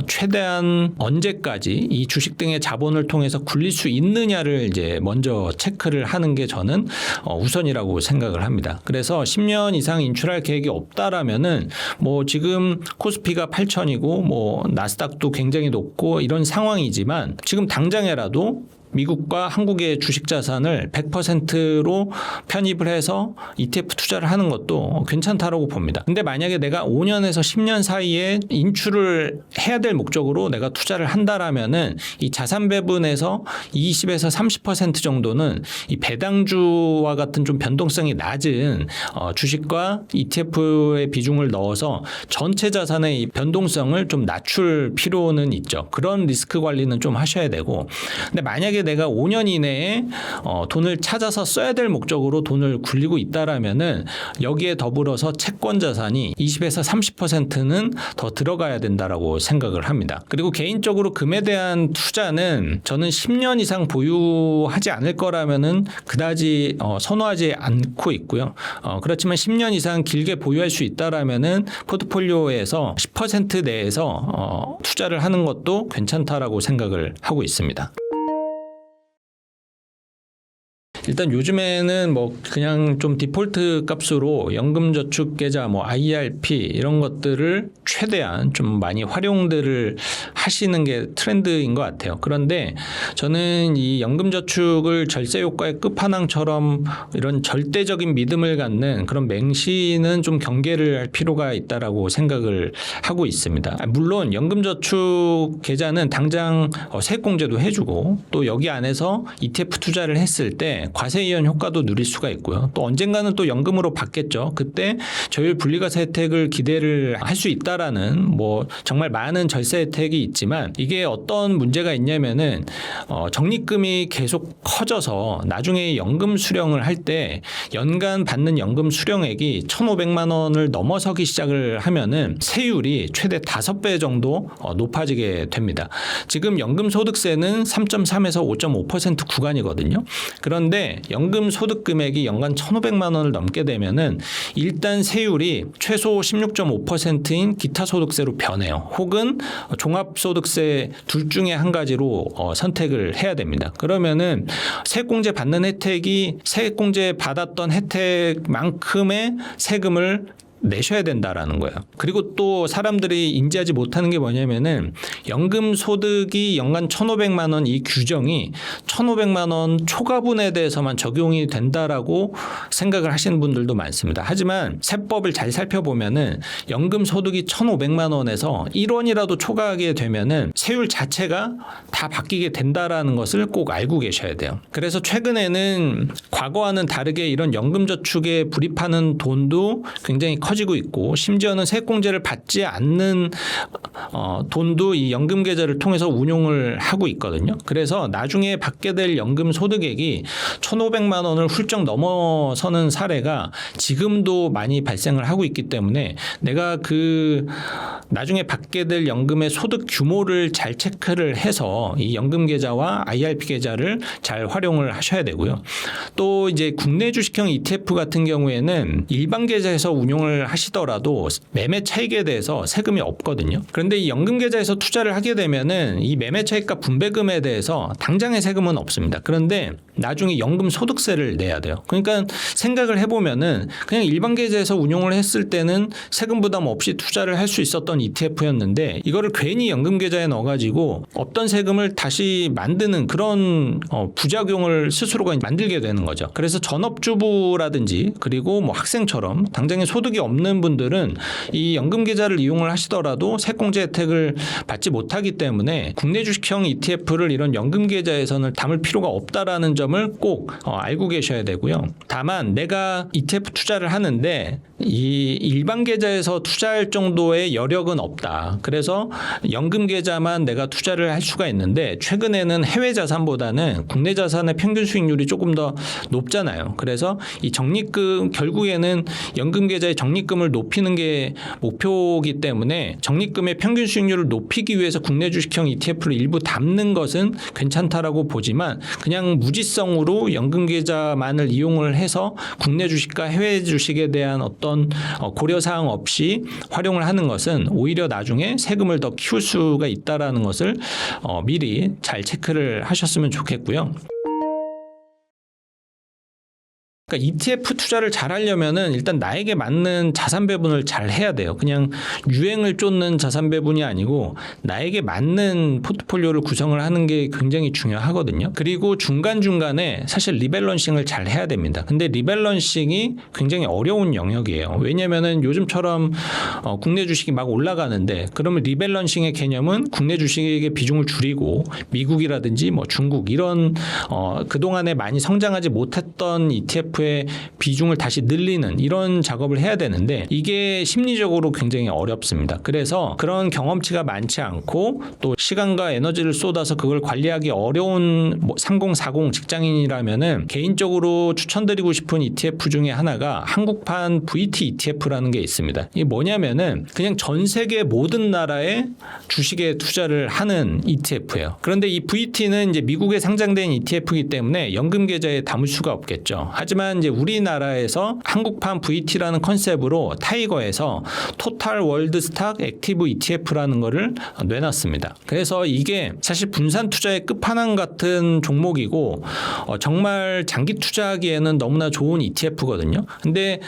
최대한 언제까지 이 주식 등의 자본을 통해서 굴릴 수 있느냐를 이제 먼저 체크를 하는 게 저는 우선이라고 생각을 합니다. 그래서 10년 이상 인출할 계획이 없다라면은 보면은 뭐 지금 코스피가 8,000이고 뭐 나스닥도 굉장히 높고 이런 상황이지만 지금 당장에라도 미국과 한국의 주식 자산을 100%로 편입을 해서 ETF 투자를 하는 것도 괜찮다라고 봅니다. 근데 만약에 내가 5년에서 10년 사이에 인출을 해야 될 목적으로 내가 투자를 한다라면은 이 자산 배분에서 20에서 30% 정도는 이 배당주와 같은 좀 변동성이 낮은 주식과 ETF의 비중을 넣어서 전체 자산의 이 변동성을 좀 낮출 필요는 있죠. 그런 리스크 관리는 좀 하셔야 되고, 근데 만약에 내가 5년 이내에 돈을 찾아서 써야 될 목적으로 돈을 굴리고 있다라면은 여기에 더불어서 채권 자산이 20에서 30%는 더 들어가야 된다라고 생각을 합니다. 그리고 개인적으로 금에 대한 투자는 저는 10년 이상 보유하지 않을 거라면은 그다지 선호하지 않고 있고요. 그렇지만 10년 이상 길게 보유할 수 있다라면은 포트폴리오에서 10% 내에서 투자를 하는 것도 괜찮다라고 생각을 하고 있습니다. 일단 요즘에는 뭐 그냥 좀 디폴트 값으로 연금저축계좌, 뭐 IRP 이런 것들을 최대한 좀 많이 활용들을 하시는 게 트렌드인 것 같아요. 그런데 저는 이 연금저축을 절세 효과의 끝판왕처럼 이런 절대적인 믿음을 갖는 그런 맹신은 좀 경계를 할 필요가 있다라고 생각을 하고 있습니다. 물론 연금저축 계좌는 당장 세액공제도 해주고 또 여기 안에서 ETF 투자를 했을 때 과세이연 효과도 누릴 수가 있고요. 또 언젠가는 또 연금으로 받겠죠. 그때 저율 분리과세 혜택을 기대를 할 수 있다라는 뭐 정말 많은 절세 혜택이 있지만 이게 어떤 문제가 있냐면은 적립금이 계속 커져서 나중에 연금 수령을 할 때 연간 받는 연금 수령액이 1,500만 원을 넘어서기 시작을 하면은 세율이 최대 5배 정도 높아지게 됩니다. 지금 연금소득세는 3.3에서 5.5% 구간이거든요. 그런데 연금 소득 금액이 연간 1,500만 원을 넘게 되면은 일단 세율이 최소 16.5%인 기타 소득세로 변해요. 혹은 종합소득세 둘 중에 한 가지로 선택을 해야 됩니다. 그러면은 세액공제 받는 혜택이 세액공제 받았던 혜택만큼의 세금을 내셔야 된다라는 거예요. 그리고 또 사람들이 인지하지 못하는 게 뭐냐면은 연금 소득이 연간 1,500만 원 이 규정이 1,500만 원 초과분에 대해서만 적용이 된다라고 생각을 하시는 분들도 많습니다. 하지만 세법을 잘 살펴보면은 연금 소득이 1,500만 원에서 1원이라도 초과하게 되면은 세율 자체가 다 바뀌게 된다라는 것을 꼭 알고 계셔야 돼요. 그래서 최근에는 과거와는 다르게 이런 연금저축에 불입하는 돈도 굉장히 커지고 있고 심지어는 세액공제를 받지 않는 돈도 이 연금 계좌를 통해서 운용을 하고 있거든요. 그래서 나중에 받게 될 연금 소득액이 1,500만 원을 훌쩍 넘어서는 사례가 지금도 많이 발생을 하고 있기 때문에 내가 그 나중에 받게 될 연금의 소득 규모를 잘 체크를 해서 이 연금 계좌와 IRP 계좌를 잘 활용을 하셔야 되고요. 또 이제 국내 주식형 ETF 같은 경우에는 일반 계좌에서 운용을 하시더라도 매매 차익에 대해서 세금이 없거든요. 그런데 이 연금 계좌에서 투자를 하게 되면은 이 매매 차익과 분배금에 대해서 당장의 세금은 없습니다. 그런데 나중에 연금 소득세를 내야 돼요. 그러니까 생각을 해보면은 그냥 일반 계좌에서 운용을 했을 때는 세금 부담 없이 투자를 할 수 있었던 ETF였는데 이거를 괜히 연금 계좌에 넣어가지고 없던 세금을 다시 만드는 그런 부작용을 스스로가 만들게 되는 거죠. 그래서 전업주부라든지 그리고 뭐 학생처럼 당장에 소득이 없는 분들은 이 연금 계좌를 이용을 하시더라도 세액공제 혜택을 받지 못하기 때문에 국내 주식형 ETF를 이런 연금 계좌에서는 담을 필요가 없다라는 점을 꼭 알고 계셔야 되고요. 다만 내가 ETF 투자를 하는데 이 일반 계좌에서 투자할 정도의 여력은 없다. 그래서 연금 계좌만 내가 투자를 할 수가 있는데 최근에는 해외 자산보다는 국내 자산의 평균 수익률이 조금 더 높잖아요. 그래서 이 적립금 결국에는 연금 계좌의 적립금을 높이는 게 목표이기 때문에 적립금의 평균 수익률을 높이기 위해서 국내 주식형 ETF를 일부 담는 것은 괜찮다라고 보지만 그냥 무지성으로 연금 계좌만을 이용을 해서 국내 주식과 해외 주식에 대한 어떤 고려사항 없이 활용을 하는 것은 오히려 나중에 세금을 더 키울 수가 있다라는 것을 미리 잘 체크를 하셨으면 좋겠고요. 그러니까 ETF 투자를 잘 하려면은 일단 나에게 맞는 자산 배분을 잘 해야 돼요. 그냥 유행을 쫓는 자산 배분이 아니고 나에게 맞는 포트폴리오를 구성을 하는 게 굉장히 중요하거든요. 그리고 중간중간에 사실 리밸런싱을 잘 해야 됩니다. 근데 리밸런싱이 굉장히 어려운 영역이에요. 왜냐면은 요즘처럼 국내 주식이 막 올라가는데 그러면 리밸런싱의 개념은 국내 주식의 비중을 줄이고 미국이라든지 뭐 중국 이런 그동안에 많이 성장하지 못했던 ETF의 비중을 다시 늘리는 이런 작업을 해야 되는데 이게 심리적으로 굉장히 어렵습니다. 그래서 그런 경험치가 많지 않고 또 시간과 에너지를 쏟아서 그걸 관리하기 어려운 3040 직장인이라면은 개인적으로 추천드리고 싶은 ETF 중에 하나가 한국판 VT ETF라는 게 있습니다. 이게 뭐냐면은 그냥 전 세계 모든 나라의 주식에 투자를 하는 ETF예요. 그런데 이 VT는 이제 미국에 상장된 ETF이기 때문에 연금 계좌에 담을 수가 없겠죠. 하지만 이제 우리나라에서 한국판 VT라는 컨셉으로 타이거에서 토탈 월드 스탁 액티브 ETF라는 거를 내놨습니다. 그래서 이게 사실 분산 투자의 끝판왕 같은 종목이고 정말 장기 투자하기에는 너무나 좋은 ETF거든요. 근데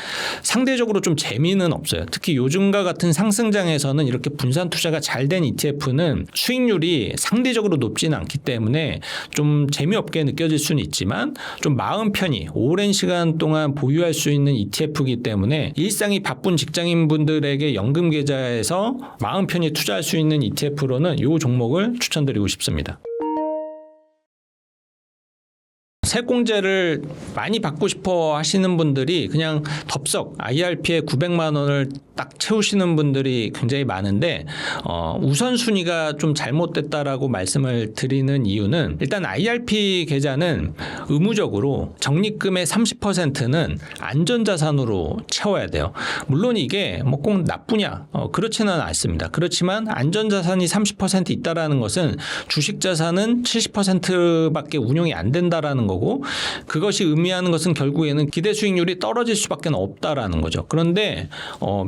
상대적으로 좀 재미는 없어요. 특히 요즘과 같은 상승장에서는 이렇게 분산 투자가 잘 된 ETF는 수익률이 상대적으로 높지는 않기 때문에 좀 재미없게 느껴질 수는 있지만 좀 마음 편히 오랜 시간 동안 보유할 수 있는 ETF이기 때문에 일상이 바쁜 직장인분들에게 연금 계좌에서 마음 편히 투자할 수 있는 ETF로는 이 종목을 추천드리고 싶습니다. 세공제를 많이 받고 싶어 하시는 분들이 그냥 덥석 IRP에 900만 원을 딱 채우시는 분들이 굉장히 많은데 우선순위가 좀 잘못됐다라고 말씀을 드리는 이유는 일단 IRP 계좌는 의무적으로 적립금의 30%는 안전자산으로 채워야 돼요. 물론 이게 뭐 꼭 나쁘냐 그렇지는 않습니다. 그렇지만 안전자산이 30% 있다라는 것은 주식자산은 70%밖에 운용이 안 된다라는 거고 그것이 의미하는 것은 결국에는 기대 수익률이 떨어질 수밖에 없다라는 거죠. 그런데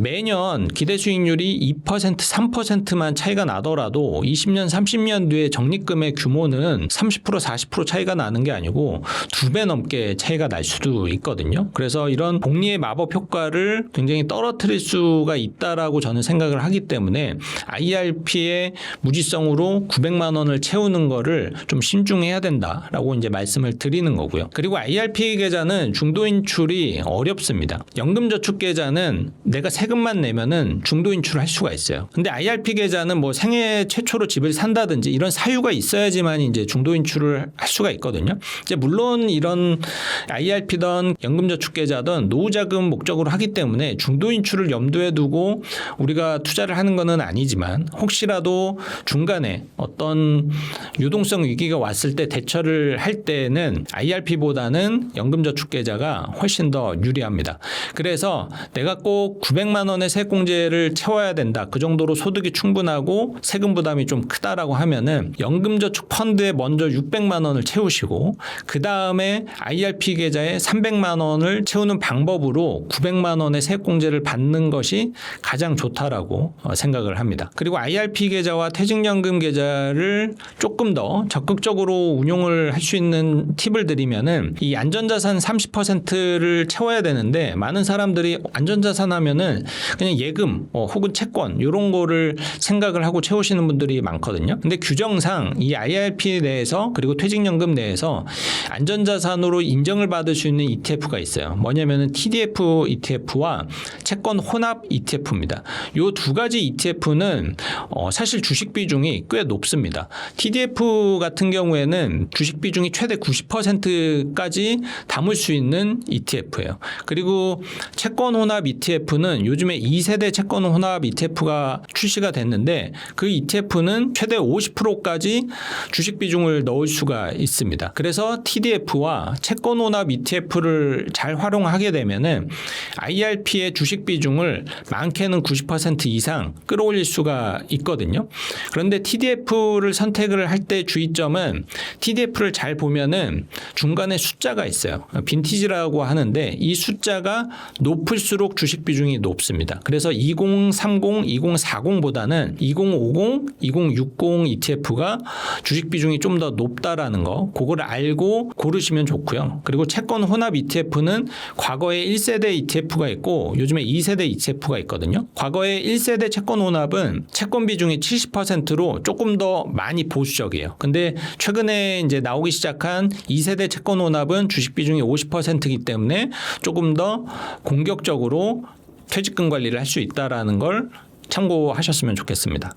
매년 기대 수익률이 2%, 3%만 차이가 나더라도 20년, 30년 뒤에 적립금의 규모는 30%, 40% 차이가 나는 게 아니고 2배 넘게 차이가 날 수도 있거든요. 그래서 이런 복리의 마법 효과를 굉장히 떨어뜨릴 수가 있다라고 저는 생각을 하기 때문에 IRP의 무지성으로 900만 원을 채우는 거를 좀 신중해야 된다라고 이제 말씀을 드리는 거고요. 그리고 IRP 계좌는 중도 인출이 어렵습니다. 연금저축 계좌는 내가 세금만 내면은 중도 인출을 할 수가 있어요. 근데 IRP 계좌는 뭐 생애 최초로 집을 산다든지 이런 사유가 있어야지만 이제 중도 인출을 할 수가 있거든요. 이제 물론 이런 IRP든 연금저축 계좌든 노후자금 목적으로 하기 때문에 중도 인출을 염두에 두고 우리가 투자를 하는 것은 아니지만 혹시라도 중간에 어떤 유동성 위기가 왔을 때 대처를 할 때는 IRP보다는 연금저축계좌가 훨씬 더 유리합니다. 그래서 내가 꼭 900만 원의 세액공제를 채워야 된다. 그 정도로 소득이 충분하고 세금 부담이 좀 크다라고 하면은 연금저축 펀드에 먼저 600만 원을 채우시고 그 다음에 IRP 계좌에 300만 원을 채우는 방법으로 900만 원의 세액공제를 받는 것이 가장 좋다라고 생각을 합니다. 그리고 IRP 계좌와 퇴직연금 계좌를 조금 더 적극적으로 운용을 할 수 있는 팁을 드리면은 이 안전자산 30%를 채워야 되는데 많은 사람들이 안전자산 하면은 그냥 예금 혹은 채권 이런 거를 생각을 하고 채우시는 분들이 많거든요. 근데 규정상 이 IRP 내에서 그리고 퇴직연금 내에서 안전자산으로 인정을 받을 수 있는 ETF가 있어요. 뭐냐면은 TDF ETF와 채권 혼합 ETF입니다. 이 두 가지 ETF는 사실 주식 비중이 꽤 높습니다. TDF 같은 경우에는 주식 비중이 최대 90%까지 담을 수 있는 ETF예요. 그리고 채권 혼합 ETF는 요즘에 2세대 채권 혼합 ETF가 출시가 됐는데 그 ETF는 최대 50%까지 주식 비중을 넣을 수가 있습니다. 그래서 TDF와 채권 혼합 ETF를 잘 활용하게 되면은 IRP의 주식 비중을 많게는 90% 이상 끌어올릴 수가 있거든요. 그런데 TDF를 선택을 할 때 주의점은 TDF를 잘 보면은 중간에 숫자가 있어요. 빈티지라고 하는데 이 숫자가 높을수록 주식 비중이 높습니다. 그래서 2030, 2040보다는 2050, 2060 ETF가 주식 비중이 좀 더 높다라는 거, 그걸 알고 고르시면 좋고요. 그리고 채권 혼합 ETF는 과거에 1세대 ETF가 있고 요즘에 2세대 ETF가 있거든요. 과거에 1세대 채권 혼합은 채권 비중이 70%로 조금 더 많이 보수적이에요. 근데 최근에 이제 나오기 시작한 2세대 채권 혼합은 주식 비중이 50%이기 때문에 조금 더 공격적으로 퇴직금 관리를 할 수 있다라는 걸 참고하셨으면 좋겠습니다.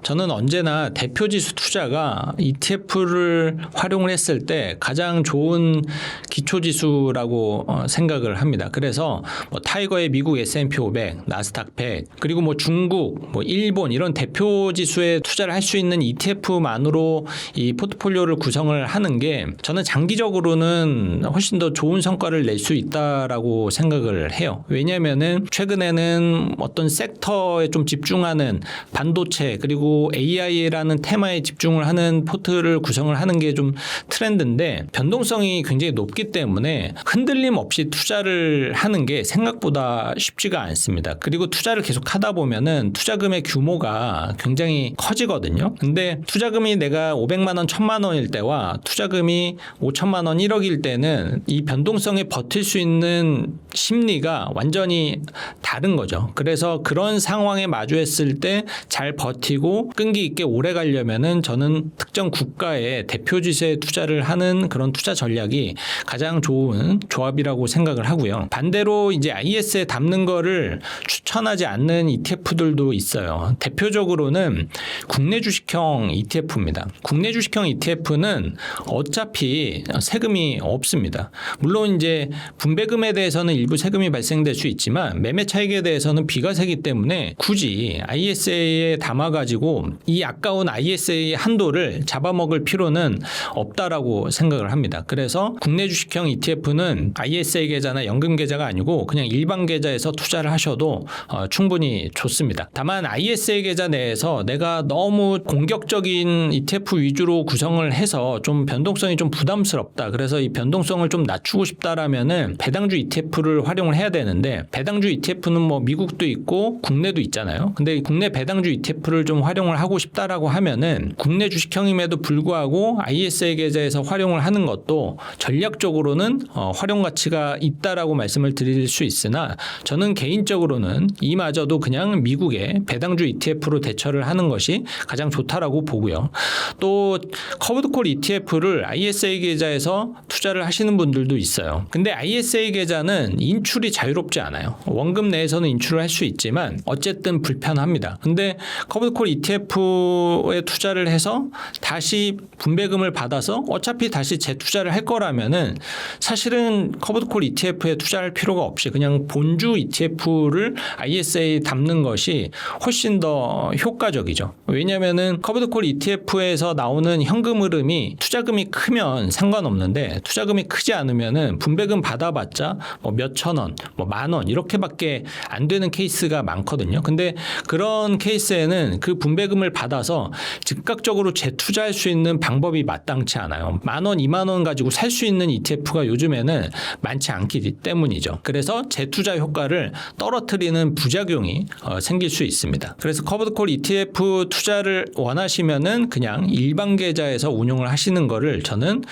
저는 언제나 대표지수 투자가 ETF를 활용을 했을 때 가장 좋은 기초지수라고 생각을 합니다. 그래서 타이거의 미국 S&P 500, 나스닥 100, 그리고 중국, 일본 이런 대표지수에 투자를 할 수 있는 ETF만으로 이 포트폴리오를 구성을 하는 게 저는 장기적으로는 훨씬 더 좋은 성과를 낼 수 있다라고 생각을 해요. 왜냐하면은 최근에는 어떤 섹터에 좀 집중하는 반도체 그리고 AI라는 테마에 집중을 하는 포트를 구성을 하는 게 좀 트렌드인데 변동성이 굉장히 높기 때문에 흔들림 없이 투자를 하는 게 생각보다 쉽지가 않습니다. 그리고 투자를 계속 하다 보면은 투자금의 규모가 굉장히 커지거든요. 근데 투자금이 내가 500만 원, 1000만 원일 때와 투자금이 5천만 원, 1억일 때는 이 변동성에 버틸 수 있는 심리가 완전히 다른 거죠. 그래서 그런 상황에 마주했을 때 잘 버티고 끈기 있게 오래 가려면은 저는 특정 국가의 대표지수에 투자를 하는 그런 투자 전략이 가장 좋은 조합이라고 생각을 하고요. 반대로 이제 IS에 담는 거를 추천하지 않는 ETF들도 있어요. 대표적으로는 국내 주식형 ETF입니다. 국내 주식형 ETF는 어차피 세금이 없습니다. 물론 이제 분배금에 대해서는 일부 세금이 발생될 수 있지만 매매 차익에 대해서는 비과세이기 때문에 굳이 ISA에 담아가지고 이 아까운 ISA 한도를 잡아먹을 필요는 없다라고 생각을 합니다. 그래서 국내 주식형 ETF는 ISA 계좌나 연금 계좌가 아니고 그냥 일반 계좌에서 투자를 하셔도 충분히 좋습니다. 다만 ISA 계좌 내에서 내가 너무 공격적인 ETF 위주로 구성을 해서 좀 변동성이 좀 부담스럽다. 그래서 이 변동성을 좀 낮추고 싶다라면은 배당주 ETF를 활용을 해야 되는데 배당주 ETF는 미국도 있고 국내도 있잖아요. 근데 국내 배당주 ETF를 좀 활용을 하고 싶다라고 하면은 국내 주식형임에도 불구하고 ISA 계좌에서 활용을 하는 것도 전략적으로는 활용 가치가 있다라고 말씀을 드릴 수 있으나 저는 개인적으로는 이마저도 그냥 미국의 배당주 ETF로 대처를 하는 것이 가장 좋다라고 보고요. 또 커브드콜 ETF를 ISA 계좌에서 투자를 하시는 분들도 있어요. 근데 ISA 계좌는 인출이 자유롭지 않아요. 원금 내에서는 인출을 할 수 있지만 어쨌든 불편합니다. 근데 커브드콜 ETF에 투자를 해서 다시 분배금을 받아서 어차피 다시 재투자를 할 거라면은 사실은 커브드콜 ETF에 투자할 필요가 없이 그냥 본주 ETF를 ISA에 담는 것이 훨씬 더 효과적이죠. 왜냐하면은 커브드콜 ETF에서 나오는 현금 흐름이 투자금이 크면 상관없는데 투자금이 크지 않으면은 분배금 받아봤자 몇천 원, 만 원 이렇게밖에 안 되는 케이스가 많거든요. 근데 그런 케이스에는 그 분배금을 받아서 즉각적으로 재투자할 수 있는 방법이 마땅치 않아요. 만 원, 2만 원 가지고 살 수 있는 ETF가 요즘에는 많지 않기 때문이죠. 그래서 재투자 효과를 떨어뜨리는 부작용이 생길 수 있습니다. 그래서 커브드콜 ETF 투자를 원하시면은 그냥 일반 계좌에서 운용을 하시는 거를 저는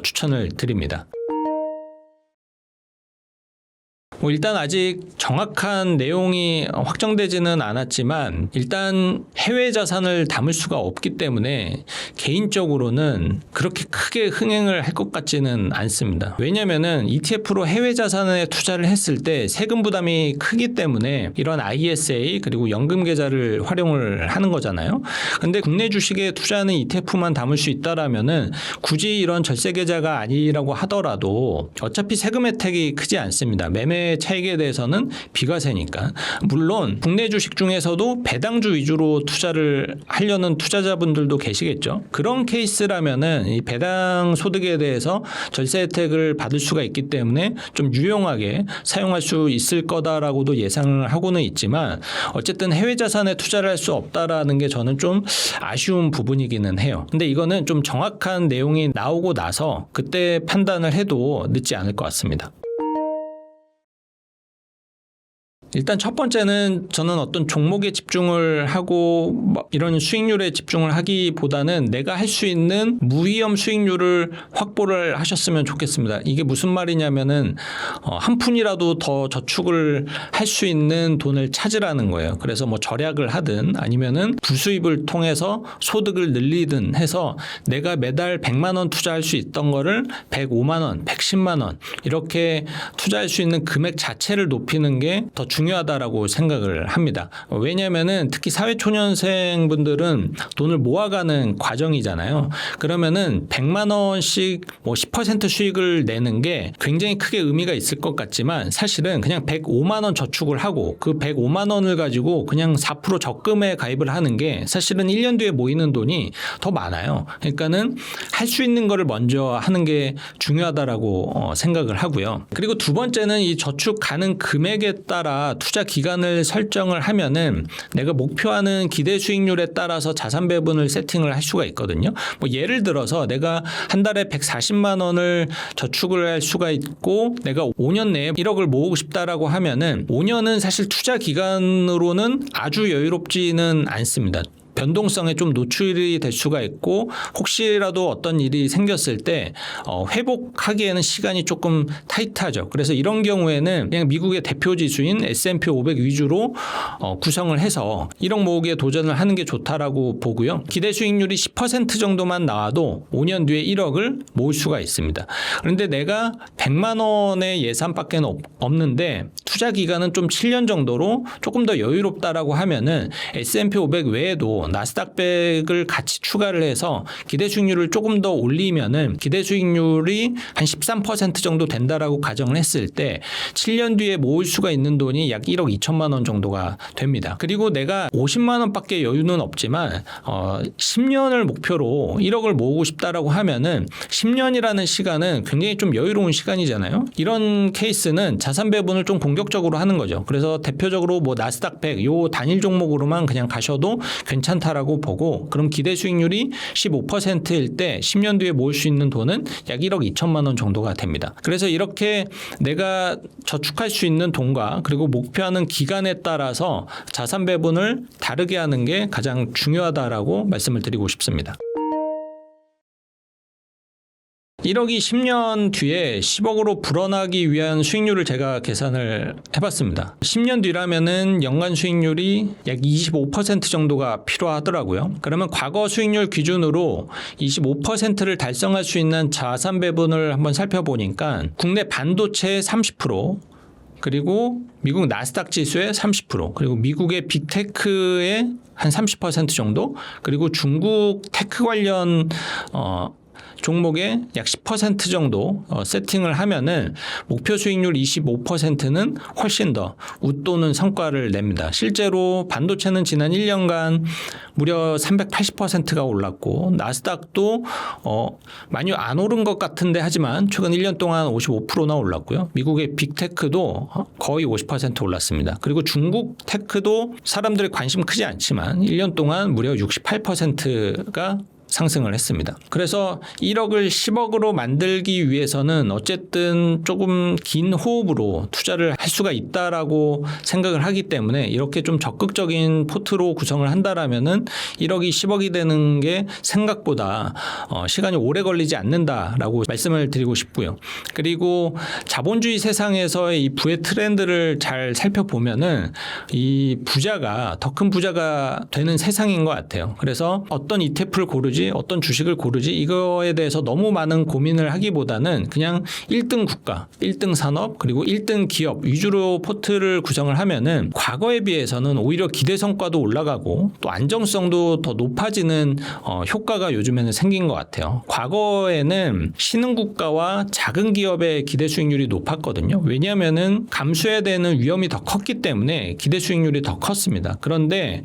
추천을 드립니다. 일단 아직 정확한 내용이 확정되지는 않았지만 일단 해외 자산을 담을 수가 없기 때문에 개인적으로는 그렇게 크게 흥행을 할 것 같지는 않습니다. 왜냐면은 ETF로 해외 자산에 투자를 했을 때 세금 부담이 크기 때문에 이런 ISA 그리고 연금 계좌를 활용을 하는 거잖아요. 근데 국내 주식에 투자하는 ETF만 담을 수 있다라면은 굳이 이런 절세 계좌가 아니라고 하더라도 어차피 세금 혜택이 크지 않습니다. 매매 국내 차익에 대해서는 비과세니까. 물론 국내 주식 중에서도 배당주 위주로 투자를 하려는 투자자분들도 계시겠죠. 그런 케이스라면은 이 배당 소득에 대해서 절세 혜택을 받을 수가 있기 때문에 좀 유용하게 사용할 수 있을 거다라고도 예상을 하고는 있지만 어쨌든 해외 자산에 투자를 할 수 없다라는 게 저는 좀 아쉬운 부분이기는 해요. 근데 이거는 좀 정확한 내용이 나오고 나서 그때 판단을 해도 늦지 않을 것 같습니다. 일단 첫 번째는 저는 어떤 종목에 집중을 하고 이런 수익률에 집중을 하기보다는 내가 할 수 있는 무위험 수익률을 확보를 하셨으면 좋겠습니다. 이게 무슨 말이냐면은 한 푼이라도 더 저축을 할 수 있는 돈을 찾으라는 거예요. 그래서 뭐 절약을 하든 아니면은 부수입을 통해서 소득을 늘리든 해서 내가 매달 100만 원 투자할 수 있던 거를 105만 원, 110만 원 이렇게 투자할 수 있는 금액 자체를 높이는 게 더 중요하다라고 생각을 합니다. 왜냐하면은 특히 사회초년생 분들은 돈을 모아가는 과정이잖아요. 그러면은 100만 원씩 뭐 10% 수익을 내는 게 굉장히 크게 의미가 있을 것 같지만 사실은 그냥 105만 원 저축을 하고 그 105만 원을 가지고 그냥 4% 적금에 가입을 하는 게 사실은 1년 뒤에 모이는 돈이 더 많아요. 그러니까는 할 수 있는 거를 먼저 하는 게 중요하다라고 생각을 하고요. 그리고 두 번째는 이 저축 가능 금액에 따라 투자 기간을 설정을 하면은 내가 목표하는 기대 수익률에 따라서 자산 배분을 세팅을 할 수가 있거든요. 뭐 예를 들어서 내가 한 달에 140만 원을 저축을 할 수가 있고 내가 5년 내에 1억을 모으고 싶다라고 하면은 5년은 사실 투자 기간으로는 아주 여유롭지는 않습니다. 변동성에 좀 노출이 될 수가 있고 혹시라도 어떤 일이 생겼을 때 회복하기에는 시간이 조금 타이트하죠. 그래서 이런 경우에는 그냥 미국의 대표 지수인 S&P 500 위주로 구성을 해서 1억 모으기에 도전을 하는 게 좋다라고 보고요. 기대 수익률이 10% 정도만 나와도 5년 뒤에 1억을 모을 수가 있습니다. 그런데 내가 100만 원의 예산밖에 없는데 투자 기간은 좀 7년 정도로 조금 더 여유롭다라고 하면은 S&P 500 외에도 나스닥 100을 같이 추가를 해서 기대 수익률을 조금 더 올리면은 기대 수익률이 한 13% 정도 된다라고 가정을 했을 때 7년 뒤에 모을 수가 있는 돈이 약 1억 2천만 원 정도가 됩니다. 그리고 내가 50만 원밖에 여유는 없지만 10년을 목표로 1억을 모으고 싶다라고 하면은 10년이라는 시간은 굉장히 좀 여유로운 시간이잖아요. 이런 케이스는 자산 배분을 좀 공격적으로 하는 거죠. 그래서 대표적으로 뭐 나스닥 100 요 단일 종목으로만 그냥 가셔도 괜찮다라고 보고 그럼 기대 수익률이 15%일 때 10년 뒤에 모을 수 있는 돈은 약 1억 2천만 원 정도가 됩니다. 그래서 이렇게 내가 저축할 수 있는 돈과 그리고 목표하는 기간에 따라서 자산 배분을 다르게 하는 게 가장 중요하다라고 말씀을 드리고 싶습니다. 1억이 10년 뒤에 10억으로 불어나기 위한 수익률을 제가 계산을 해봤습니다. 10년 뒤라면은 연간 수익률이 약 25% 정도가 필요하더라고요. 그러면 과거 수익률 기준으로 25%를 달성할 수 있는 자산 배분을 한번 살펴보니까 국내 반도체의 30%, 그리고 미국 나스닥 지수의 30%, 그리고 미국의 빅테크의 한 30% 정도, 그리고 중국 테크 관련 종목의 약 10% 정도 세팅을 하면은 목표 수익률 25%는 훨씬 더 웃도는 성과를 냅니다. 실제로 반도체는 지난 1년간 무려 380%가 올랐고 나스닥도 많이 안 오른 것 같은데 하지만 최근 1년 동안 55%나 올랐고요. 미국의 빅테크도 거의 50% 올랐습니다. 그리고 중국 테크도 사람들의 관심 크지 않지만 1년 동안 무려 68%가 상승을 했습니다. 그래서 1억을 10억으로 만들기 위해서는 어쨌든 조금 긴 호흡으로 투자를 할 수가 있다라고 생각을 하기 때문에 이렇게 좀 적극적인 포트로 구성을 한다라면은 1억이 10억이 되는 게 생각보다 시간이 오래 걸리지 않는다라고 말씀을 드리고 싶고요. 그리고 자본주의 세상에서의 이 부의 트렌드를 잘 살펴보면은 이 부자가 더 큰 부자가 되는 세상인 것 같아요. 그래서 어떤 ETF를 고르지 고르지, 어떤 주식을 고르지, 이거에 대해서 너무 많은 고민을 하기보다는 그냥 1등 국가, 1등 산업, 그리고 1등 기업 위주로 포트를 구성을 하면은 과거에 비해서는 오히려 기대 성과도 올라가고 또 안정성도 더 높아지는 효과가 요즘에는 생긴 것 같아요. 과거에는 신흥국가와 작은 기업의 기대 수익률이 높았거든요. 왜냐하면은 감수해야 되는 위험이 더 컸기 때문에 기대 수익률이 더 컸습니다. 그런데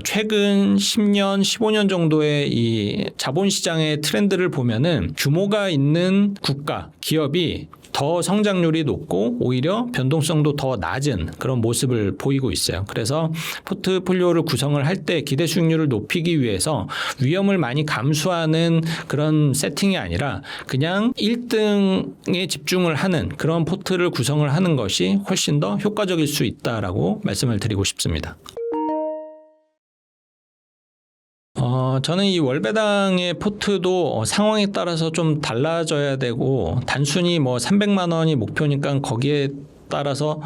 최근 10년, 15년 정도의 이 자본시장의 트렌드를 보면은 규모가 있는 국가, 기업이 더 성장률이 높고 오히려 변동성도 더 낮은 그런 모습을 보이고 있어요. 그래서 포트폴리오를 구성을 할 때 기대 수익률을 높이기 위해서 위험을 많이 감수하는 그런 세팅이 아니라 그냥 1등에 집중을 하는 그런 포트를 구성을 하는 것이 훨씬 더 효과적일 수 있다라고 말씀을 드리고 싶습니다. 저는 이 월배당의 포트도 상황에 따라서 좀 달라져야 되고 단순히 뭐 300만 원이 목표니까 거기에 따라서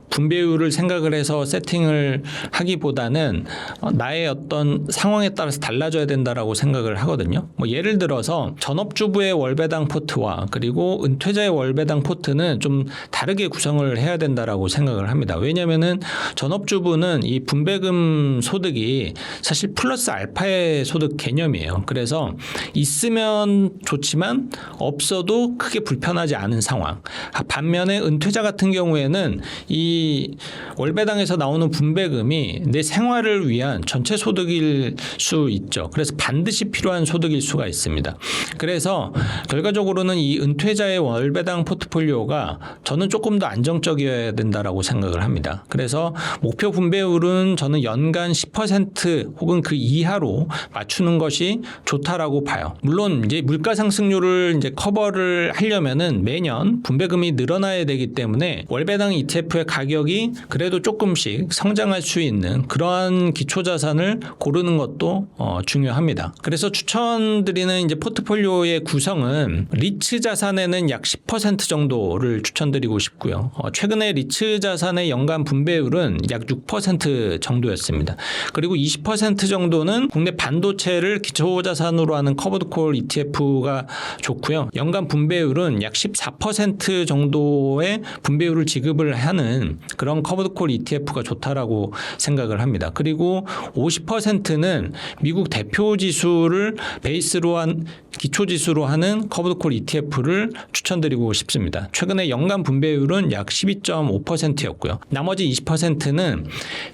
분배율을 생각을 해서 세팅을 하기보다는 나의 어떤 상황에 따라서 달라져야 된다라고 생각을 하거든요. 뭐 예를 들어서 전업주부의 월배당 포트와 그리고 은퇴자의 월배당 포트는 좀 다르게 구성을 해야 된다라고 생각을 합니다. 왜냐하면은 전업주부는 이 분배금 소득이 사실 플러스 알파의 소득 개념이에요. 그래서 있으면 좋지만 없어도 크게 불편하지 않은 상황. 반면에 은퇴자 같은 경우에는 이 월배당에서 나오는 분배금이 내 생활을 위한 전체 소득일 수 있죠. 그래서 반드시 필요한 소득일 수가 있습니다. 그래서 결과적으로는 이 은퇴자의 월배당 포트폴리오가 저는 조금 더 안정적이어야 된다라고 생각을 합니다. 그래서 목표 분배율은 저는 연간 10% 혹은 그 이하로 맞추는 것이 좋다라고 봐요. 물론 이제 물가 상승률을 이제 커버를 하려면은 매년 분배금이 늘어나야 되기 때문에 월배당 ETF의 가격이 그래도 조금씩 성장할 수 있는 그러한 기초 자산을 고르는 것도 중요합니다. 그래서 추천드리는 이제 포트폴리오의 구성은 리츠 자산에는 약 10% 정도를 추천드리고 싶고요. 최근에 리츠 자산의 연간 분배율은 약 6% 정도였습니다. 그리고 20% 정도는 국내 반도체를 기초 자산으로 하는 커버드콜 ETF가 좋고요. 연간 분배율은 약 14% 정도의 분배율을 지급을 하는 그런 커버드콜 ETF가 좋다라고 생각을 합니다. 그리고 50%는 미국 대표 지수를 베이스로 한 기초 지수로 하는 커버드콜 ETF를 추천드리고 싶습니다. 최근에 연간 분배율은 약 12.5%였고요. 나머지 20%는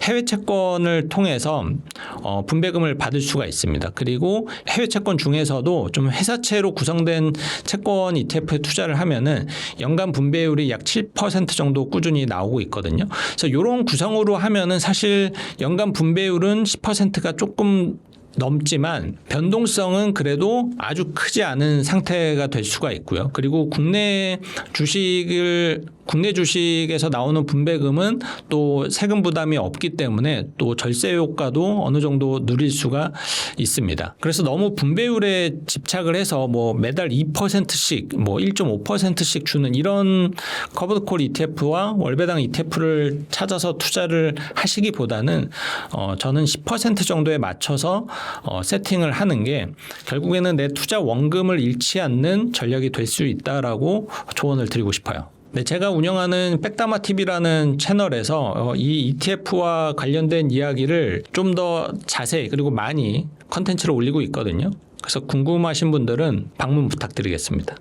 해외 채권을 통해서 분배금을 받을 수가 있습니다. 그리고 해외 채권 중에서도 좀 회사채로 구성된 채권 ETF에 투자를 하면은 연간 분배율이 약 7% 정도 꾸준히 나오고 있거든요. 그래서 이런 구성으로 하면은 사실 연간 분배율은 10%가 조금 넘지만 변동성은 그래도 아주 크지 않은 상태가 될 수가 있고요. 그리고 국내 주식에서 나오는 분배금은 또 세금 부담이 없기 때문에 또 절세 효과도 어느 정도 누릴 수가 있습니다. 그래서 너무 분배율에 집착을 해서 뭐 매달 2%씩 뭐 1.5%씩 주는 이런 커버드콜 ETF와 월배당 ETF를 찾아서 투자를 하시기보다는 저는 10% 정도에 맞춰서 세팅을 하는 게 결국에는 내 투자 원금을 잃지 않는 전략이 될 수 있다라고 조언을 드리고 싶어요. 네, 제가 운영하는 백다마TV라는 채널에서 이 ETF와 관련된 이야기를 좀 더 자세히 그리고 많이 컨텐츠를 올리고 있거든요. 그래서 궁금하신 분들은 방문 부탁드리겠습니다.